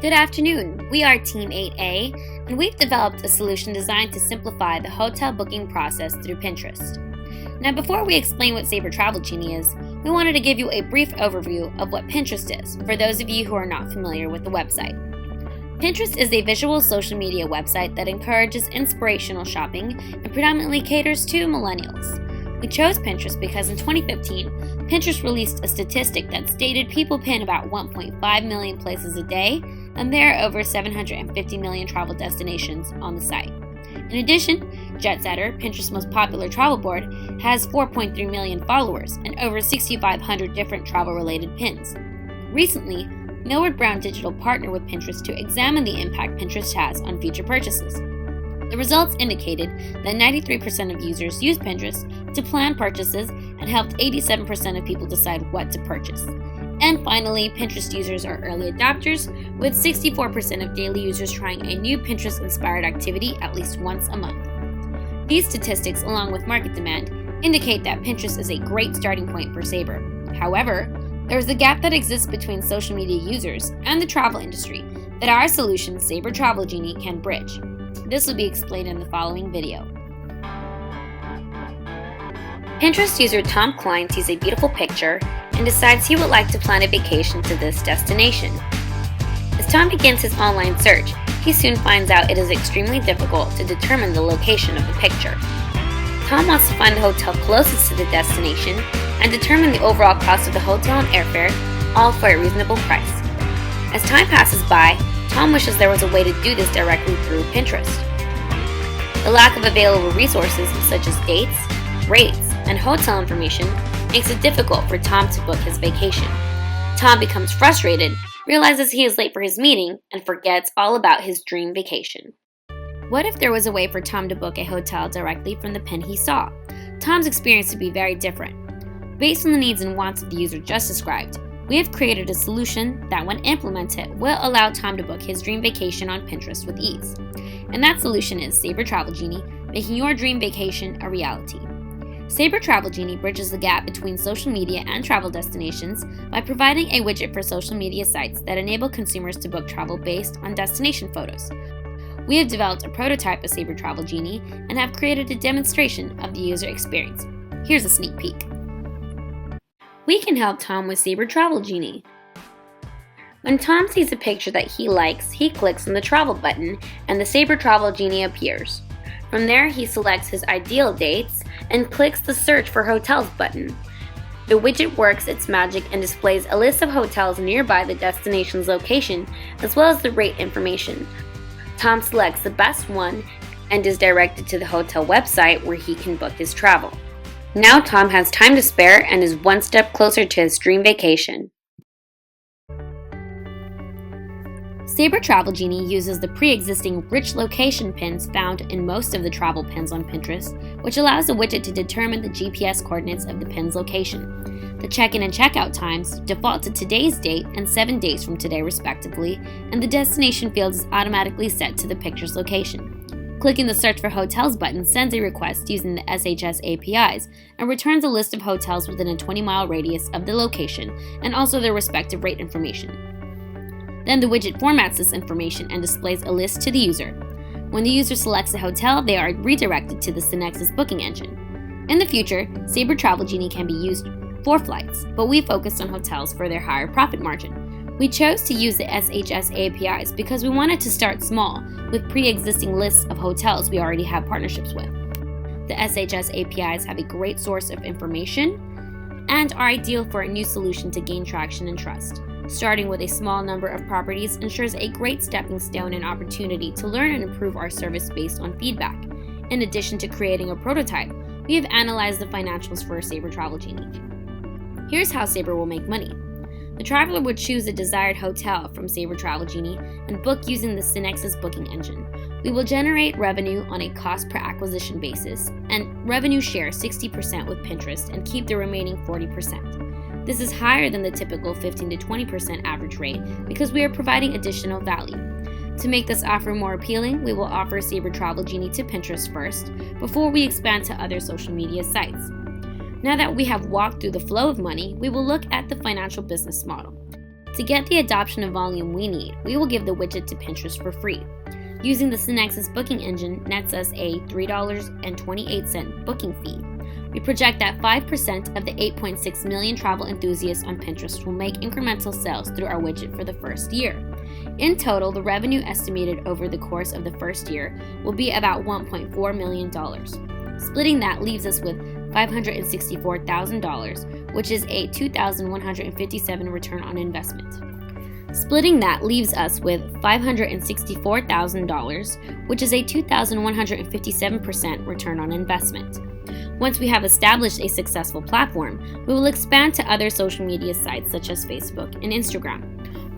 Good afternoon. We are Team 8A, and we've developed a solution designed to simplify the hotel booking process through Pinterest. Now, before we explain what Sabre Travel Genie is, we wanted to give you a brief overview of what Pinterest is for those of you who are not familiar with the website. Pinterest is a visual social media website that encourages inspirational shopping and predominantly caters to millennials. We chose Pinterest because in 2015, Pinterest released a statistic that stated people pin about 1.5 million places a day, and there are over 750 million travel destinations on the site. In addition, JetSetter, Pinterest's most popular travel board, has 4.3 million followers and over 6,500 different travel-related pins. Recently, Millward Brown Digital partnered with Pinterest to examine the impact Pinterest has on future purchases. The results indicated that 93% of users use Pinterest to plan purchases and helped 87% of people decide what to purchase. And finally, Pinterest users are early adopters, with 64% of daily users trying a new Pinterest-inspired activity at least once a month. These statistics, along with market demand, indicate that Pinterest is a great starting point for Sabre. However, there is a gap that exists between social media users and the travel industry that our solution, Sabre Travel Genie, can bridge. This will be explained in the following video. Pinterest user Tom Klein sees a beautiful picture and decides he would like to plan a vacation to this destination. As Tom begins his online search, he soon finds out it is extremely difficult to determine the location of the picture. Tom wants to find the hotel closest to the destination and determine the overall cost of the hotel and airfare, all for a reasonable price. As time passes by, Tom wishes there was a way to do this directly through Pinterest. The lack of available resources such as dates, rates, and hotel information makes it difficult for Tom to book his vacation. Tom becomes frustrated, realizes he is late for his meeting, and forgets all about his dream vacation. What if there was a way for Tom to book a hotel directly from the pin he saw? Tom's experience would be very different. Based on the needs and wants of the user just described, we have created a solution that, when implemented, will allow Tom to book his dream vacation on Pinterest with ease. And that solution is Sabre Travel Genie, making your dream vacation a reality. Sabre Travel Genie bridges the gap between social media and travel destinations by providing a widget for social media sites that enable consumers to book travel based on destination photos. We have developed a prototype of Sabre Travel Genie and have created a demonstration of the user experience. Here's a sneak peek. We can help Tom with Sabre Travel Genie. When Tom sees a picture that he likes, he clicks on the Travel button and the Sabre Travel Genie appears. From there, he selects his ideal dates and clicks the Search for Hotels button. The widget works its magic and displays a list of hotels nearby the destination's location, as well as the rate information. Tom selects the best one and is directed to the hotel website where he can book his travel. Now Tom has time to spare and is one step closer to his dream vacation. Sabre Travel Genie uses the pre-existing rich location pins found in most of the travel pins on Pinterest, which allows the widget to determine the GPS coordinates of the pin's location. The check-in and check-out times default to today's date and 7 days from today respectively, and the destination field is automatically set to the picture's location. Clicking the Search for Hotels button sends a request using the SHS APIs and returns a list of hotels within a 20-mile radius of the location and also their respective rate information. Then the widget formats this information and displays a list to the user. When the user selects a hotel, they are redirected to the Synexus booking engine. In the future, Sabre Travel Genie can be used for flights, but we focused on hotels for their higher profit margin. We chose to use the SHS APIs because we wanted to start small with pre-existing lists of hotels we already have partnerships with. The SHS APIs have a great source of information and are ideal for a new solution to gain traction and trust. Starting with a small number of properties ensures a great stepping stone and opportunity to learn and improve our service based on feedback. In addition to creating a prototype, we have analyzed the financials for Sabre Travel Genie. Here's how Sabre will make money. The traveler would choose a desired hotel from Sabre Travel Genie and book using the Synexus booking engine. We will generate revenue on a cost per acquisition basis and revenue share 60% with Pinterest and keep the remaining 40%. This is higher than the typical 15 to 20% average rate because we are providing additional value. To make this offer more appealing, we will offer Sabre Travel Genie to Pinterest first before we expand to other social media sites. Now that we have walked through the flow of money, we will look at the financial business model. To get the adoption of volume we need, we will give the widget to Pinterest for free. Using the Synexus booking engine nets us a $3.28 booking fee. We project that 5% of the 8.6 million travel enthusiasts on Pinterest will make incremental sales through our widget for the first year. In total, the revenue estimated over the course of the first year will be about $1.4 million. Splitting that leaves us with $564,000, which is a $2,157 return on investment. Splitting that leaves us with $564,000, which is a 2,157% return on investment. Once we have established a successful platform, we will expand to other social media sites such as Facebook and Instagram.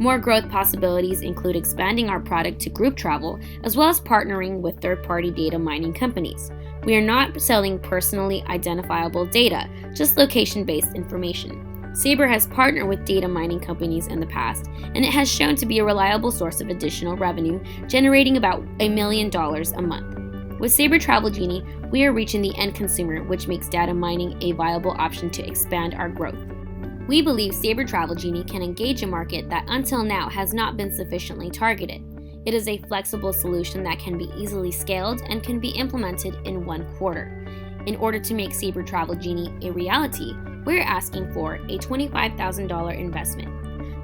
More growth possibilities include expanding our product to group travel, as well as partnering with third-party data mining companies. We are not selling personally identifiable data, just location-based information. Sabre has partnered with data mining companies in the past, and it has shown to be a reliable source of additional revenue, generating about $1 million a month. With Sabre Travel Genie, we are reaching the end consumer, which makes data mining a viable option to expand our growth. We believe Sabre Travel Genie can engage a market that until now has not been sufficiently targeted. It is a flexible solution that can be easily scaled and can be implemented in 1 quarter. In order to make Sabre Travel Genie a reality, we're asking for a $25,000 investment.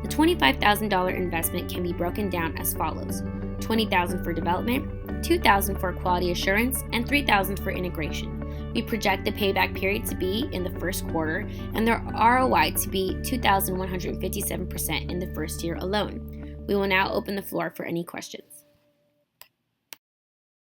The $25,000 investment can be broken down as follows: $20,000 for development, $2,000 for quality assurance, and $3,000 for integration. We project the payback period to be in the first quarter and the ROI to be 2,157% in the first year alone. We will now open the floor for any questions.